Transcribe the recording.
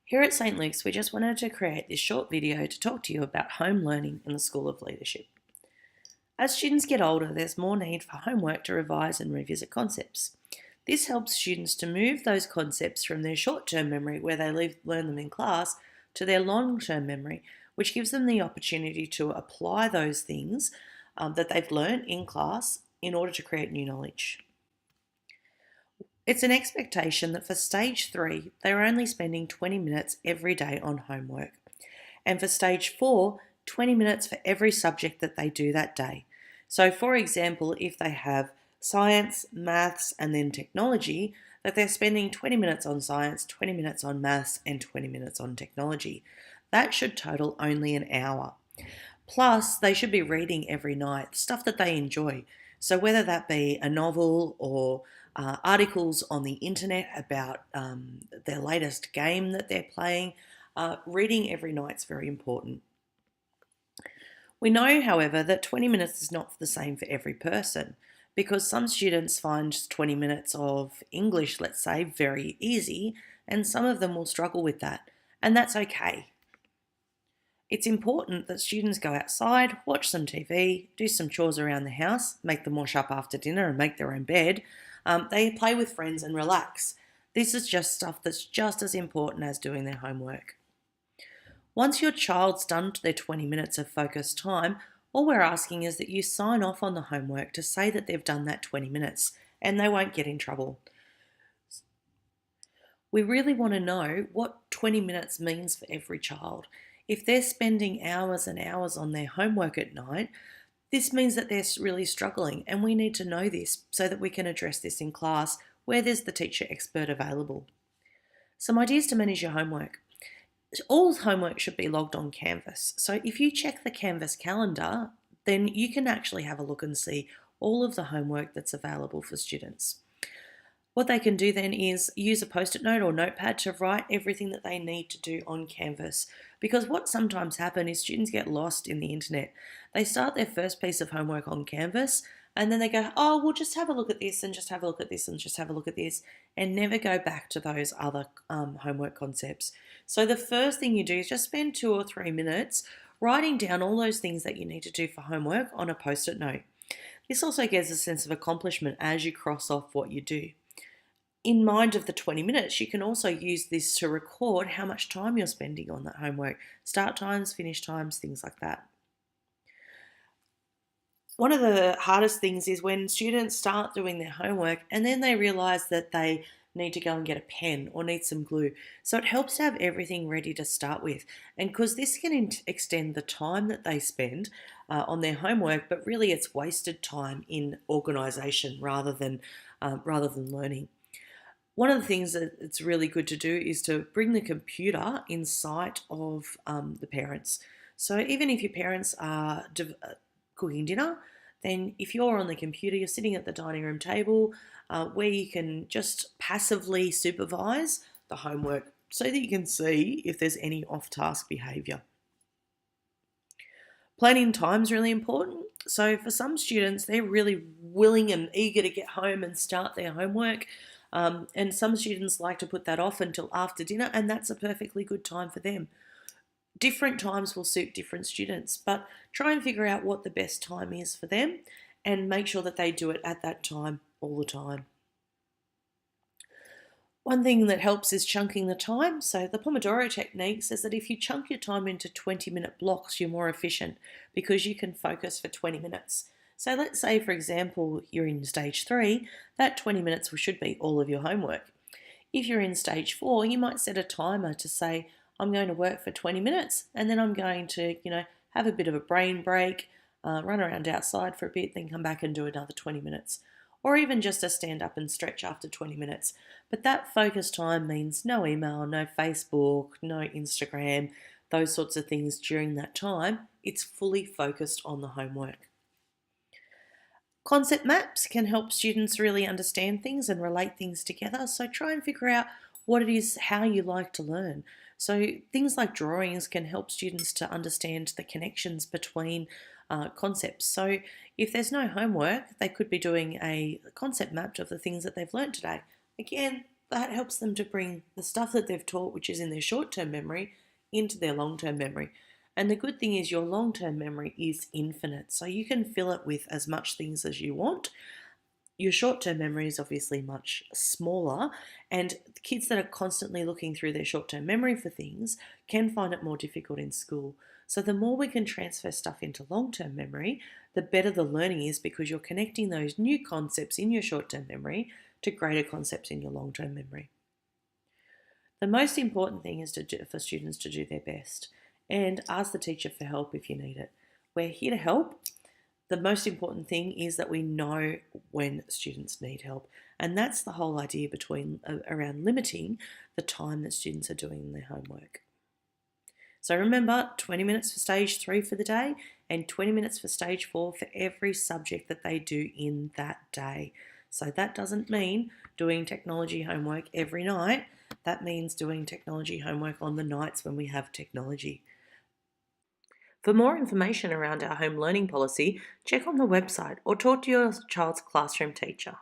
Here at St. Luke's, we just wanted to create this short video to talk to you about home learning in the School of Leadership. As students get older, there's more need for homework to revise and revisit concepts. This helps students to move those concepts from their short-term memory, where they learn them in class, to their long-term memory, which gives them the opportunity to apply those things that they've learned in class in order to create new knowledge. It's an expectation that for stage 3, they are only spending 20 minutes every day on homework. And for stage 4, 20 minutes for every subject that they do that day. So for example, if they have science, maths, and then technology, that they're spending 20 minutes on science, 20 minutes on maths, and 20 minutes on technology. That should total only an hour. Plus, they should be reading every night, stuff that they enjoy. So whether that be a novel or articles on the internet about their latest game that they're playing, reading every night is very important. We know, however, that 20 minutes is not the same for every person, because some students find 20 minutes of English, let's say, very easy, and some of them will struggle with that, and that's okay. It's important that students go outside, watch some TV, do some chores around the house, make them wash up after dinner and make their own bed. They play with friends and relax. This is just stuff that's just as important as doing their homework. Once your child's done their 20 minutes of focused time, all we're asking is that you sign off on the homework to say that they've done that 20 minutes, and they won't get in trouble. We really want to know what 20 minutes means for every child. If they're spending hours and hours on their homework at night, this means that they're really struggling, and we need to know this so that we can address this in class where there's the teacher expert available. Some ideas to manage your homework. All homework should be logged on Canvas. So if you check the Canvas calendar, then you can actually have a look and see all of the homework that's available for students. What they can do then is use a post-it note or notepad to write everything that they need to do on Canvas. Because what sometimes happens is students get lost in the internet. They start their first piece of homework on Canvas and then they go, oh, we'll just have a look at this and just have a look at this and just have a look at this, and never go back to those other homework concepts. So the first thing you do is just spend 2 or 3 minutes writing down all those things that you need to do for homework on a post-it note. This also gives a sense of accomplishment as you cross off what you do. In mind of the 20 minutes, you can also use this to record how much time you're spending on that homework, start times, finish times, things like that. One of the hardest things is when students start doing their homework and then they realise that they need to go and get a pen or need some glue. So it helps to have everything ready to start with. And because this can extend the time that they spend on their homework, but really it's wasted time in organisation rather than learning. One of the things that it's really good to do is to bring the computer in sight of the parents. So even if your parents are cooking dinner, then if you're on the computer, you're sitting at the dining room table where you can just passively supervise the homework so that you can see if there's any off-task behaviour. Planning time is really important. So for some students, they're really willing and eager to get home and start their homework. And some students like to put that off until after dinner, and that's a perfectly good time for them. Different times will suit different students, but try and figure out what the best time is for them and make sure that they do it at that time all the time. One thing that helps is chunking the time. So the Pomodoro technique says that if you chunk your time into 20-minute blocks, you're more efficient because you can focus for 20 minutes. So let's say, for example, you're in stage 3, that 20 minutes should be all of your homework. If you're in stage 4, you might set a timer to say, I'm going to work for 20 minutes and then I'm going to, have a bit of a brain break, run around outside for a bit, then come back and do another 20 minutes. Or even just to stand up and stretch after 20 minutes. But that focus time means no email, no Facebook, no Instagram, those sorts of things during that time. It's fully focused on the homework. Concept maps can help students really understand things and relate things together. So try and figure out what it is, how you like to learn. So things like drawings can help students to understand the connections between concepts. So if there's no homework, they could be doing a concept map of the things that they've learned today. Again, that helps them to bring the stuff that they've taught, which is in their short-term memory, into their long-term memory. And the good thing is your long-term memory is infinite, so you can fill it with as much things as you want. Your short-term memory is obviously much smaller, and kids that are constantly looking through their short-term memory for things can find it more difficult in school. So the more we can transfer stuff into long-term memory, the better the learning is, because you're connecting those new concepts in your short-term memory to greater concepts in your long-term memory. The most important thing is for students to do their best and ask the teacher for help if you need it. We're here to help. The most important thing is that we know when students need help, and that's the whole idea around limiting the time that students are doing their homework. So remember, 20 minutes for stage 3 for the day and 20 minutes for stage 4 for every subject that they do in that day. So that doesn't mean doing technology homework every night. That means doing technology homework on the nights when we have technology. For more information around our home learning policy, check on the website or talk to your child's classroom teacher.